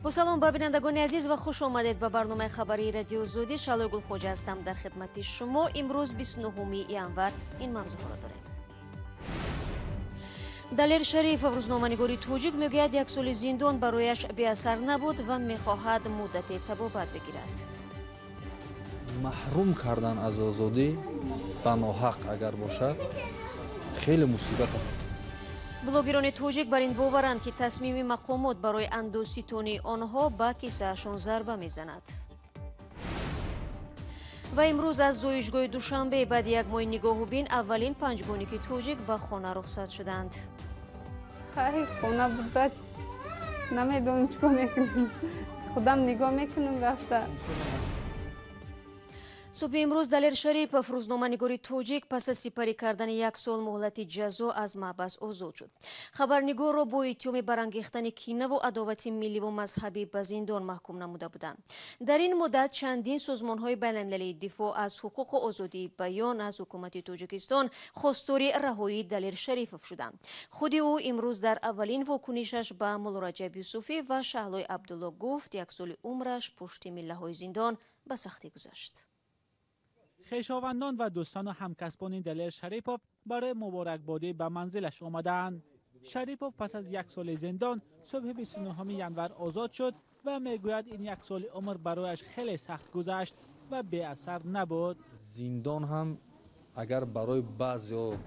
با سلام به بینندگان عزیز و خوش آمدید به برنامه خبری رادیو ازودی. شالو گل خوجه هستم در خدمت شما. امروز 29 январ این موضوع را داریم. далер Шарифов рӯзноманигори тоҷик мегӯяд як соли зиндон барояш беасар набуд ва мехоҳад муддати табобат бигирад. маҳрум кардан аз озодӣ ба ноҳақ агар бошад хеле мусибат аст. блогерони тоҷик бар ин боваранд ки тасмими мақомот барои андозситонии онҳо ба киссаашон зарба мезанад. ва имрӯз аз зоишгоҳи душанбе баъди як моҳи нигоҳубин аввалин панҷгоники тоҷик ба хона рухсат шуданд. хона буда намедонам чӣ кор мекунам. худам нигоҳ мекунам бахша. субҳи имрӯз далер Шарифов рӯзноманигори тоҷик пас аз сипарӣ кардани як сол муҳлати ҷазо аз маҳбас озод шуд. хабарнигорро бо иттиҳоми барангехтани кинаву адовати милливу мазҳабӣ ба зиндон маҳкум намуда буданд. дар ин муддат чандин созмонҳои байналмилалии дифоъ аз ҳуқуқу озодии баён аз ҳукумати Тоҷикистон хостори раҳоии далер Шарифов шуданд. худи ӯ имрӯз дар аввалин вокунишаш ба муллораҷаб Юсуфӣ ва шаҳлои Абдулло гуфт як соли умраш пушти миллаҳои зиндон ба сахтӣ гузашт. خویشاوندان و دوستان و همکسبان دلر شریفوف برای مبارکبادی به منزلش آمدند. شریفوف پس از یک سال زندان صبح 29 ینور آزاد شد و میگوید این یک سال عمر برایش خیلی سخت گذشت و بی اثر نبود. زندان هم اگر برای بعضیا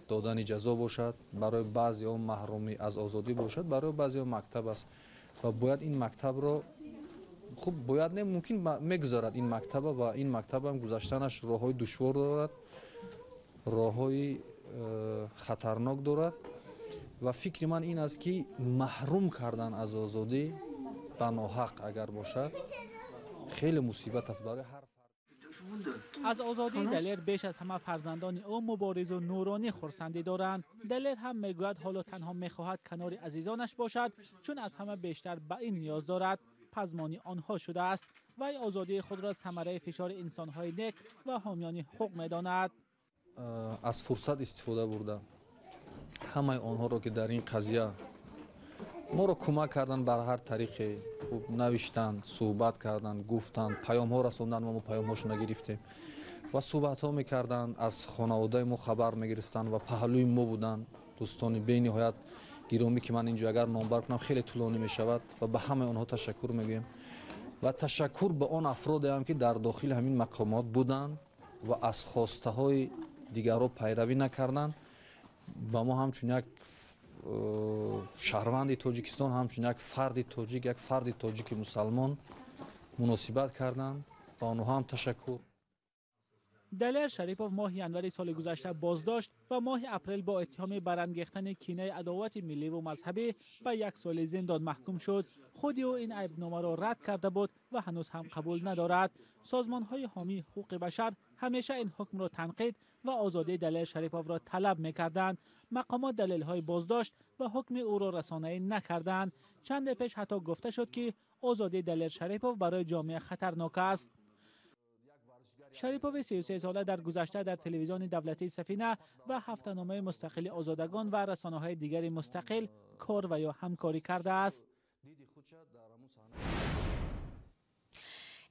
دادن جزا باشد، برای بعضیا محرومی از آزادی باشد، برای بعضیا مکتب است و باید این مکتب را خوب باید نه ممکن میگذارد این مکتب و این مکتب هم گذشتنش راههای دشوار دارد، راههای خطرناک دارد و فکر من این است که محروم کردن از آزادی به ناحق اگر باشد خیلی مصیبت است برای هر از آزادی دلر بیش از همه فرزندان او مبارز و نورانی خرسندی دارند. دلر هم میگوید حالا تنها میخواهد کنار عزیزانش باشد چون از همه بیشتر به این نیاز دارد. پزمانی آنها شده است و آزادی خود را ثمره فشار انسان‌های نیک و حامیان حقوق می‌داند. از فرصت استفاده برده همه آنها را که در این قضیه ما را کمک کردن بر هر طریقی، خوب نوشتند، صحبت کردند، گفتند، پیام‌ها رسوندند و ما پیام‌هاشون نگرفتیم و صحبت‌ها می‌کردند، از خانواده ما خبر می‌گرفتند و پهلوی ما بودند. دوستان بی‌نهایت گرامی که من اینجا اگر نامبر کنم خیلی طولانی می شود و به همه آنها تشکر میگیم و تشکر به آن افرادی هم که در داخل همین مقامات بودند و از خواسته های دیگر را پیروی نکردند. با ما همچون یک شهروند تاجیکستان، همچون یک فرد تاجیک، یک فرد تاجیک مسلمان مناسبت کردند. با آنها هم تشکر. دلر شریفوف ماه ینور سال گذشته بازداشت و ماه اپریل با اتهام برانگیختن کینه عداوت ملی و مذهبی به یک سال زندان محکوم شد. خود او این عیبنامه را رد کرده بود و هنوز هم قبول ندارد. سازمان‌های حامی حقوق بشر همیشه این حکم را تنقید و آزادی دلر شریفوف را طلب می‌کردند. مقامات دلایل بازداشت و حکم او را رسانه‌ای نکردند. چند پیش حتی گفته شد که آزادی دلر شریفوف برای جامعه خطرناک است. شریفوف 33 ساله در گذشته در تلویزیون دولتی سفینه و هفته‌نامه مستقل آزادگان و رسانه‌های دیگر مستقل کار و یا همکاری کرده است.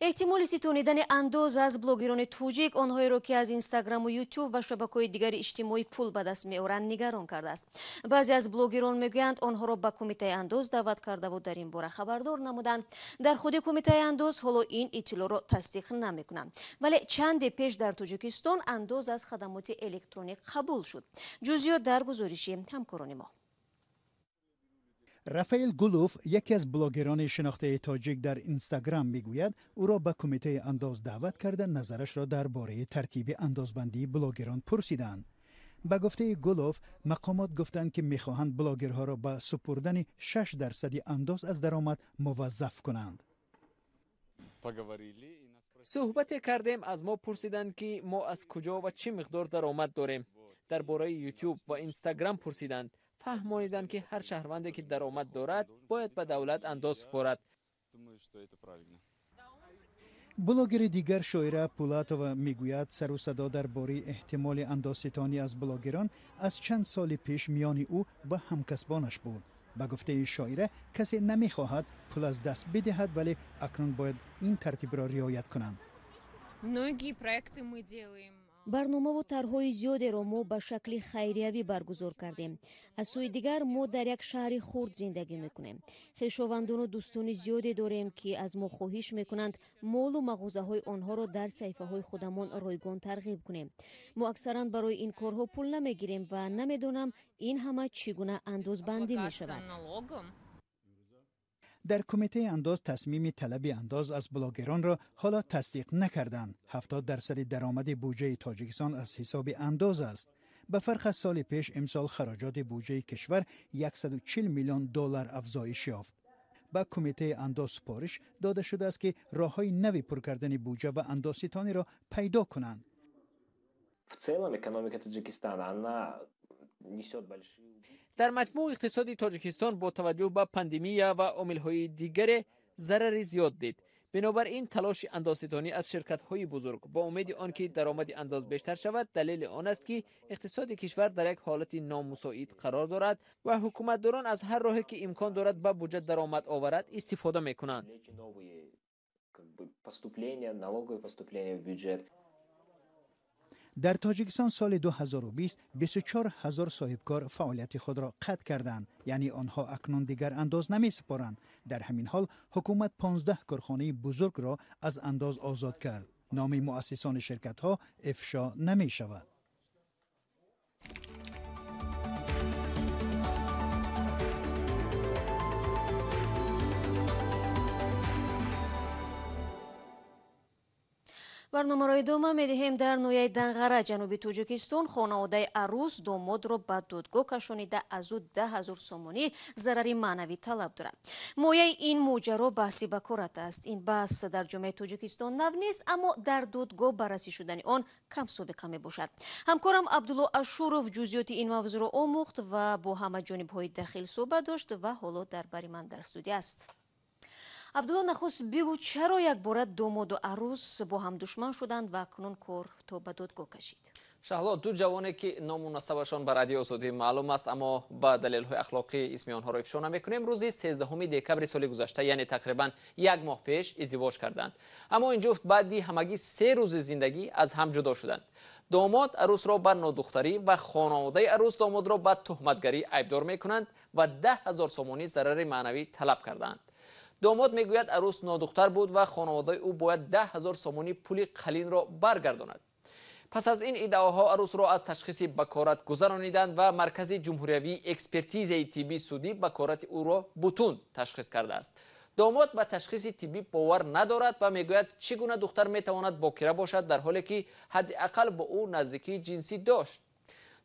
احتمال ستونیدن انداز از بلوگران توجیک آنهایی که از اینستاگرام و یوتیوب و شبکه‌های دیگر اجتماعی پول به دست می‌آورند نگران کرده است. بعضی از بلوگران میگویند آنها را به کمیته انداز دعوت کرده و در این باره خبردار نمودند. در خود کمیته انداز حالا این اطلاع را تصدیق نمی‌کنند. ولی چند پیش در تاجیکستان انداز از خدمات الکترونیک قبول شد. جزئیات در گزارش همکاران ما. رافائیل گولوف یکی از بلاگران شناخته تاجیک در اینستاگرام میگوید او را به کمیته انداز دعوت کرده نظرش را درباره ترتیب اندازبندی بلاگران پرسیدند. به گفته گولوف مقامات گفتند که میخواهند بلاگرها را به سپردن 6% انداز از درآمد موظف کنند. صحبت کردیم، از ما پرسیدند که ما از کجا و چه مقدار درآمد داریم. درباره یوتیوب و اینستاگرام پرسیدند. فهمانیدند که هر شهروندی که درآمد دارد باید به دولت انداز سپارد. بلاگر دیگر شاعره پولاتووا میگوید سر و صدا درباره احتمال اندازستانی از بلاگران از چند سال پیش میان او و همکسبانش بود. به گفته شاعره کسی نمیخواهد پول از دست بدهد ولی اکنون باید این ترتیب را رعایت کنند. барномаву тарҳҳои зиёдеро мо ба шакли хайриявӣ баргузор кардем. аз сӯи дигар мо дар як шаҳри хурд зиндагӣ мекунем. хешовандону дӯстони зиёде дорем ки аз мо хоҳиш мекунанд молу мағозаҳои онҳоро дар саҳифаҳои худамон ройгон тарғиб кунем. мо аксаран барои ин корҳо пул намегирем ва намедонам ин ҳама чӣ гуна андозбандӣ мешавад. در کمیته انداز تصمیم طلب انداز از بلاگران را حالا تصدیق نکردند. 70% درآمد بودجه تاجیکستان از حساب انداز است. به فرق از سال پیش امسال خراجات بودجه کشور 140 میلیون دلار افزایش یافت. به کمیته انداز سپارش داده شده است که راههای نوی پر کردن بودجه و андозситонӣ را پیدا کنند. В целом экономика Таджикистана она несет большие. در مجموع اقتصادی تاجیکستان با توجه به پاندемия و عامل‌های دیگر ضرر زیاد دید. بنابراین تلاش андозситонӣ از شرکت‌های بزرگ با امید آنکه درآمد انداز بیشتر شود دلیل آن است که اقتصاد کشور در یک حالت نامساعد قرار دارد و حکومتداران از هر راهی که امکان دارد به بودجه درآمد آورد استفاده می‌کنند. در تاجیکستان سال 2020 24,000 صاحبکار فعالیت خود را قطع کردند، یعنی آنها اکنون دیگر انداز نمی سپارند. در همین حال حکومت 15 کارخانه بزرگ را از انداز آزاد کرد. نام مؤسسان شرکت ها افشا نمی شود. барномаро идома медиҳем. дар ноҳияи Данғара ҷануби Тоҷикистон хонаводаи арӯс домодро ба додгоҳ кашонида аз ӯ 10,000 сомонӣ зарари маънавӣ талаб дорад. мояи ин моҷаро баҳси бакорат аст. ин баҳс дар ҷомеаи Тоҷикистон нав нест, аммо дар додгоҳ баррасӣ шудани он кам собиқа мебошад. ҳамкорам Абдулло Ашуров ҷузъиёти ин мавзӯъро омӯхт ва бо ҳама ҷонибҳои дахил суҳбат дошт ва ҳоло дар бари ман дар студия аст. Абдулло, нахуст бигӯ чаро якбора домоду арӯс бо ҳам душман шуданд ва акнун кор то ба додгоҳ кашид? шаҳло, ду ҷавоне ки ному насабашон ба радиои Озодӣ маълум аст, аммо ба далелҳои ахлоқӣ исми онҳоро ифшо намекунем, рӯзи 13 декабри соли гузашта, яъне тақрибан 1 моҳ пеш издивоҷ карданд. аммо ин ҷуфт баъди ҳамагӣ 3 рӯзи зиндагӣ аз ҳам ҷудо шуданд. домод арӯсро ба нодухтарӣ ва хонаводаи арӯс домодро ба тӯҳматгарӣ айбдор мекунанд ва 10,000 сомонӣ зарари маънавӣ талаб карданд. домод мегӯяд арӯс нодухтар буд ва хонаводаи ӯ бояд 10,000 сомонӣ пули қалинро баргардонад. пас аз ин иддаоҳо арӯсро аз ташхиси бакорат гузарониданд ва маркази ҷумҳуриявии экспертизаи тиббии судӣ бакорати ӯро бутун ташхис кардааст. домод ба ташхиси тиббӣ бовар надорад ва мегӯяд чӣ гуна духтар метавонад бокира бошад дар ҳоле ки ҳадди ақал бо ӯ наздикии ҷинсӣ дошт.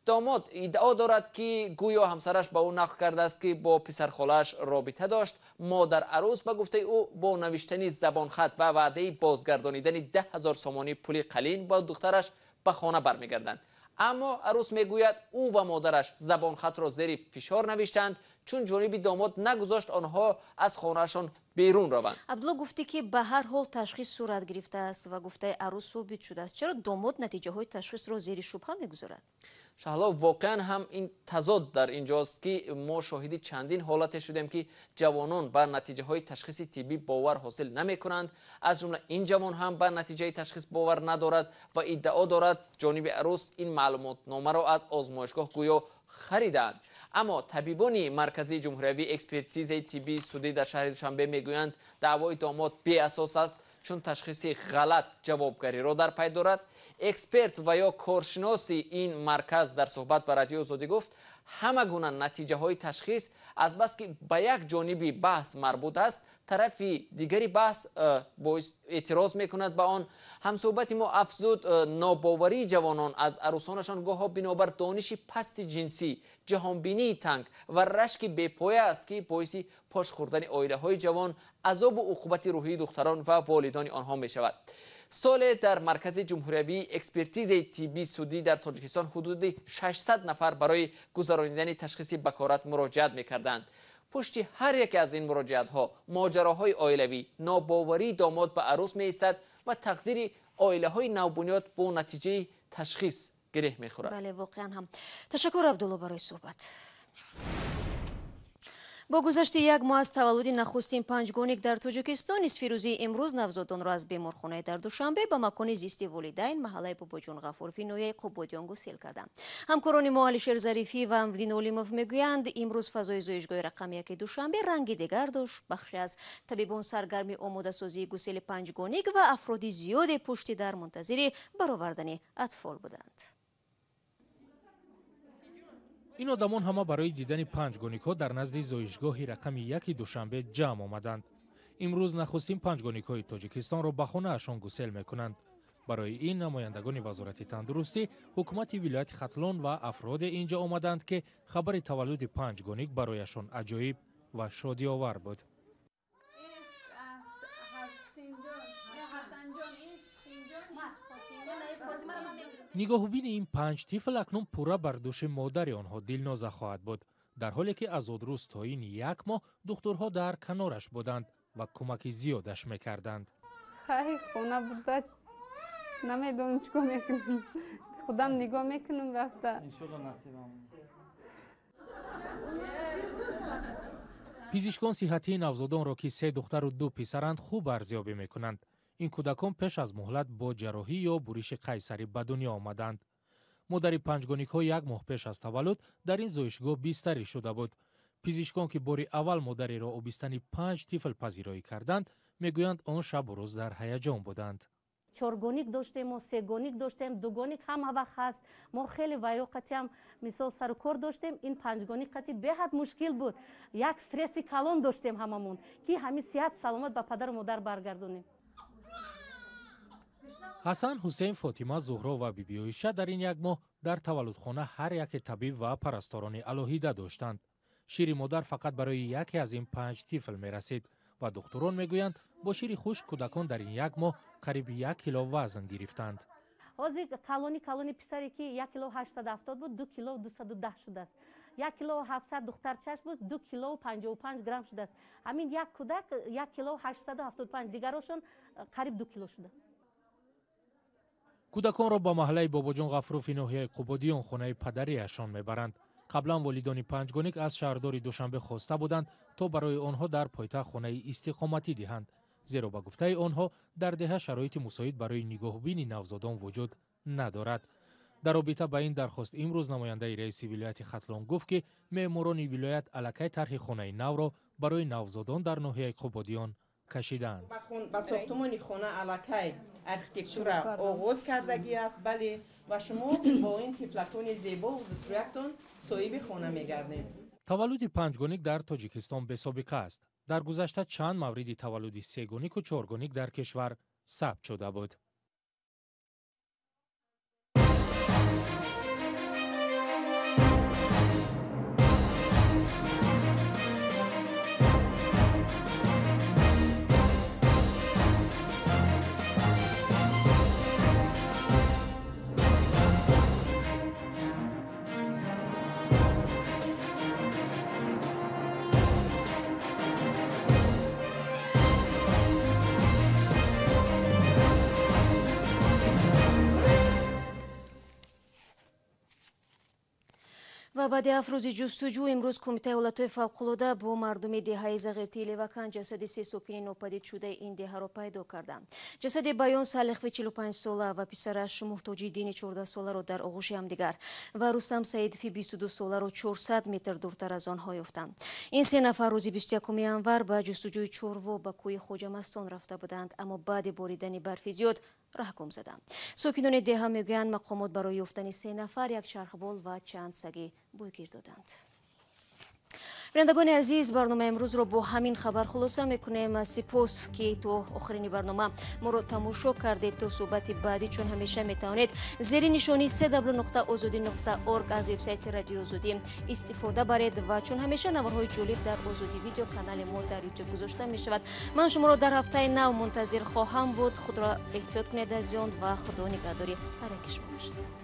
домод иддао дорад ки гӯё ҳамсараш ба ӯ нақл кардааст ки бо писархолааш робита дошт. модар арӯс ба гуфтаи ӯ бо навиштани забонхат ва ваъдаи бозгардонидани 10,000 сомонӣ пули қалин ба духтараш ба хона бармегарданд. аммо арӯс мегӯяд ӯ ва модараш забонхатро зери фишор навиштанд, чун ҷониби домод нагузошт онҳо аз хонаашон берун раванд. Абдулло гуфтӣ ки ба ҳар ҳол ташхис сурат гирифтааст ва гуфтаи арӯс собит шудааст. чаро домод натиҷаҳои ташхисро зери шубҳа мегузорад? шаҳло, воқеан ҳам ин тазод дар инҷост ки мо шоҳиди чандин ҳолате шудем ки ҷавонон ба натиҷаҳои ташхиси тиббӣ бовар ҳосил намекунанд. аз ҷумла ин ҷавон ҳам ба натиҷаи ташхис бовар надорад ва иддао дорад ҷониби арӯс ин маълумотномаро аз озмоишгоҳ гӯё харидаанд. аммо табибони марказии ҷумҳуриявии экспертизаи тиббии судӣ дар шаҳри душанбе мегӯянд даъвои домод беасос аст, чун ташхиси ғалат ҷавобгариро дар пай дорад. эксперт ва ё коршиноси ин марказ дар суҳбат ба радиои Озодӣ гуфт ҳама гуна натиҷаҳои ташхис азбаски ба як ҷониби баҳс марбут аст, тарафи дигари баҳс боис эътироз мекунад ба он. ҳамсӯҳбати мо афзуд нобоварии ҷавонон аз арӯсонашон гоҳо бинобар дониши пасти ҷинсӣ, ҷаҳонбинии танг ва рашки бепоя аст ки боиси пош хӯрдани оилаҳои ҷавон, азобу уқубати рӯҳии духтарон ва волидони онҳо мешавад. соле дар маркази ҷумҳуриявии экспертизаи тиббии судӣ дар Тоҷикистон ҳудуди 600 нафар барои гузаронидани ташхиси бакорат муроҷиат мекарданд. пушти ҳар яке аз ин муроҷиатҳо моҷароҳои оилавӣ, нобоварии домод ба арӯс меистад ва тақдири оилаҳои навбунёд бо натиҷаи ташхис гиреҳ мехӯрад. бале, воқеан ҳам. ташаккур Абдулло барои суҳбат. با گذشت یک ماه از تولد نخستین پنجگوnik در تاجیکستان نصف روزی امروز نوزادان را از بیمارخانه در دوشنبه به مکان زیست والدین محله باباجان غفوروی نوحیه قبادیان گسیل کردند. همکاران ما علیشر ظریفی و امرین اولیموف میگویند امروز فضای زایشگاه رقم 1 دوشنبه رنگی دیگر داشت. بخشی از طبیبان سرگرم آماده سازی گسیل پنجگونیک و افراد زیاد پشت در منتظر برآوردن اطفال بودند. این آدمان همه برای دیدن پنجگونیک ها در نزد زایشگاه رقم 1 دوشنبه جمع آمدند. امروز نخستین پنجگونیک های تاجیکستان را به خانه اشان گسیل میکنند. برای این نمایندگان وزارت تندرستی، حکومت ولایت ختلان و افراد اینجا آمدند که خبر تولد پنجگونیک برایشان عجایب و شادی آور بود. نگاهبین این 5 طفل اکنون پورا بر دوش مادر آنها دلنازه خواهد بود، در حالی که از روز تا این 1 ماه دکترها در کنارش بودند و کمک زیادش میکردند. خیلی خونه بوده، نمیدونم چیکار میکنم، خودم نگاه میکنم رفته. پزشکان صحتی نوزادان را که 3 دختر و 2 پسرند خوب ارزیابی میکنند. این کودکان پیش از مهلت با جراحی یا بریش قیصری به دنیا آمدند. مادر پنجگونیک ها 1 ماه پیش از تولد در این زایشگاه بیستری شده بود. پزشکان که بار اول مادری را آبستن 5 طفل پذیرایی کردند میگویند آن شب و روز در هیجان بودند. 4 گونیک داشتیم و 3 گونیک داشتیم، 2 گونیک هم وقت هست. ما خیلی ویوقتی هم مثال سر و کار داشتیم. این 5 گونیک قتی بهت مشکل بود. یک استرس کلان داشتیم هممون که همین صحت سلامت به پدر و مادر برگردونیم. حسن، حسین، فاطمه، زهرا و بیبی عایشه در این 1 ماه در تولدخانه هر یک طبیب و پرستاران الهیده داشتند. شیر مادر فقط برای یکی از این 5 طفل می رسید و دکتران میگویند با شیر خشک کودکان در این 1 ماه قریب 1 کیلو وزن گرفتند. حاضر کلونی پسری که 1 کیلو 870 بود 2 کیلو 210 شده است. 1 کیلو 700 دخترچش بود 2 کیلو 55 گرم شده است. همین یک کودک 1 کیلو 875 دیگرشون قریب 2 کیلو شده. کودکان را با محله باباجان غفوروی نوحیه قبادیان خانه پدریشان میبرند. قبلا والدان پنجگونیک از شهردار دوشنبه خواسته بودند تا برای آنها در پایتخت خانه استقامتی دهند، زیرا به گفته آنها در ده شرایط مساعد برای نگاهبین نوزادان وجود ندارد. در رابطه با این درخواست امروز نماینده رئیس ولایت ختلان گفت که معماران ولایت الکی طرح خانه نو را برای نوزادان در ناحیه قبادیان کشیدند. با ساختمان خانه الکی ارکیتکتور آغاز کردگی است، بله، و شما با این طفلکان زیبا و زیباتون صاحب خانه میگردید. تولد پنجگونیک در تاجیکستان به سابقه است. در گذشته چند مورد تولد 3 گونیک و 4 گونیک در کشور ثبت شده بود. و بعد افروز جستجو امروز کمیته ایالت‌های فوق‌العاده با مردم دهه زغیرتی لوکند جسد 3 ساکین ناپدید شده این دهه را پیدا کردند. جسد بیان سالخوی 45 ساله و پسرش محتاجی دین 14 ساله را در آغوش همدیگر و رستم سعیدفی 22 ساله را 400 متر دورتر از آنها یافتند. این 3 نفر روز 21 انور به جستجوی چوروا به کوی خواجه مستان رفته بودند، اما بعد باریدن برف زیاد راه گم زدند. ساکنان دهه میگویند مقامات برای یافتن 3 نفر یک چرخبال و چند سگ بویگیر دادند. بینندگان عزیز، برنامه امروز را با همین خبر خلاصه میکنیم. سپاس که تو آخرین برنامه ما را تماشا کردید. تا صحبت بعدی چون همیشه میتوانید زیر نشانی www.ozodi.org از وبسایت رادیو آزادی استفاده برید و چون همیشه نوارهای جالب در آزادی ویدیو کانال ما در یوتیوب گذاشته می شود. من شما را در هفته نو منتظر خواهم بود. خود را احتیاط کنید از زیان و خدا نگهداری هر یک شما باشید.